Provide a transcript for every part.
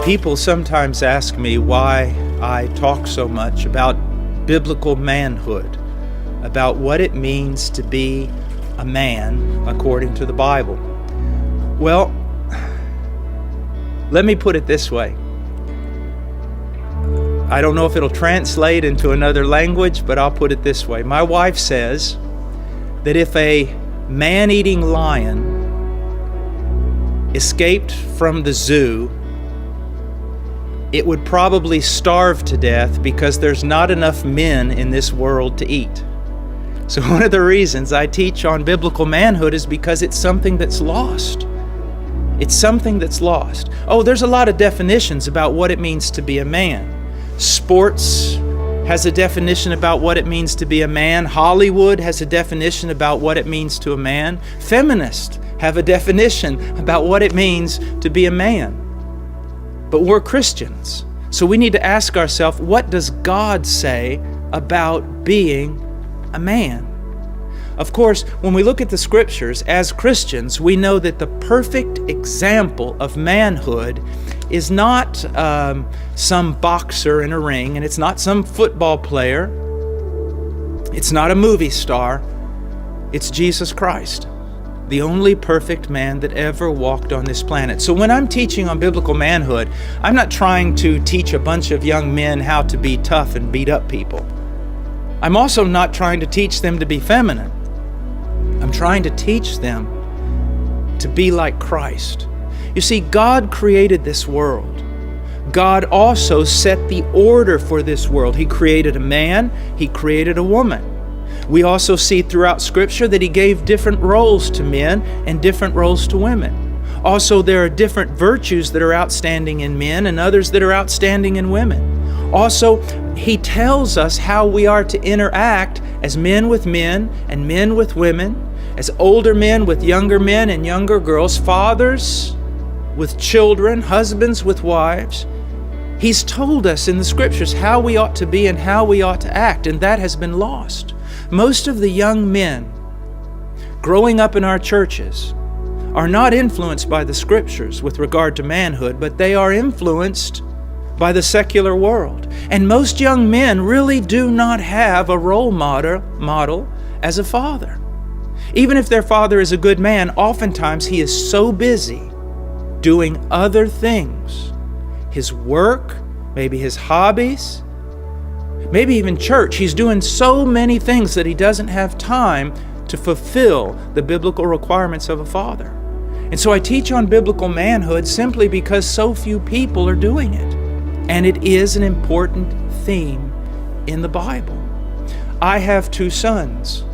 People sometimes ask me why I talk so much about biblical manhood, about what it means to be a man according to the Bible. Well, let me put it this way. I don't know if it'll translate into another language, but I'll put it this way. My wife says that if a man-eating lion escaped from the zoo, it would probably starve to death because there's not enough men in this world to eat. So one of the reasons I teach on biblical manhood is because it's something that's lost. It's something that's lost. Oh, there's a lot of definitions about what it means to be a man. Sports has a definition about what it means to be a man. Hollywood has a definition about what it means to a man. Feminists have a definition about what it means to be a man. But we're Christians, so we need to ask ourselves, what does God say about being a man? Of course, when we look at the scriptures, as Christians, we know that the perfect example of manhood is not some boxer in a ring, and it's not some football player. It's not a movie star. It's Jesus Christ, the only perfect man that ever walked on this planet. So when I'm teaching on biblical manhood, I'm not trying to teach a bunch of young men how to be tough and beat up people. I'm also not trying to teach them to be feminine. I'm trying to teach them to be like Christ. You see, God created this world. God also set the order for this world. He created a man, He created a woman. We also see throughout Scripture that He gave different roles to men and different roles to women. Also, there are different virtues that are outstanding in men and others that are outstanding in women. Also, He tells us how we are to interact as men with men and men with women, as older men with younger men and younger girls, fathers with children, husbands with wives. He's told us in the Scriptures how we ought to be and how we ought to act, and that has been lost. Most of the young men growing up in our churches are not influenced by the Scriptures with regard to manhood, but they are influenced by the secular world. And most young men really do not have a role model as a father. Even if their father is a good man, oftentimes he is so busy doing other things. His work, maybe his hobbies, maybe even church. He's doing so many things that he doesn't have time to fulfill the biblical requirements of a father. And so I teach on biblical manhood simply because so few people are doing it. And it is an important theme in the Bible. I have 2 sons.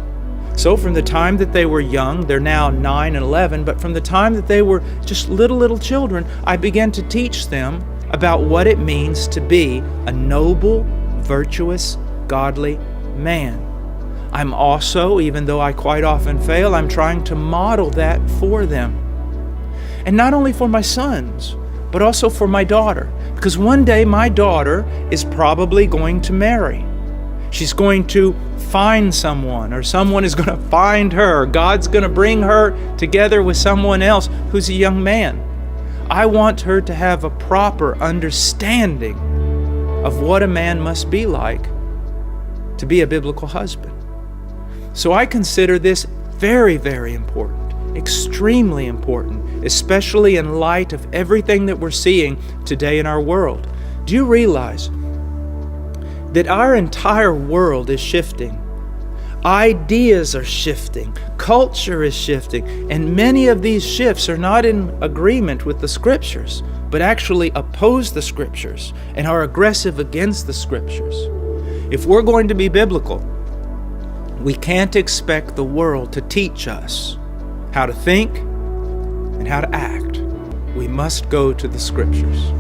So from the time that they were young, they're now 9 and 11, but from the time that they were just little children, I began to teach them about what it means to be a noble, virtuous, godly man. I'm also, even though I quite often fail, I'm trying to model that for them. And not only for my sons, but also for my daughter. Because one day my daughter is probably going to marry. She's going to find someone, or someone is going to find her. God's going to bring her together with someone else who's a young man. I want her to have a proper understanding of what a man must be like to be a biblical husband. So I consider this very, very important, extremely important, especially in light of everything that we're seeing today in our world. Do you realize that our entire world is shifting? Ideas are shifting, culture is shifting, and many of these shifts are not in agreement with the Scriptures, but actually oppose the Scriptures and are aggressive against the Scriptures. If we're going to be biblical, we can't expect the world to teach us how to think and how to act. We must go to the Scriptures.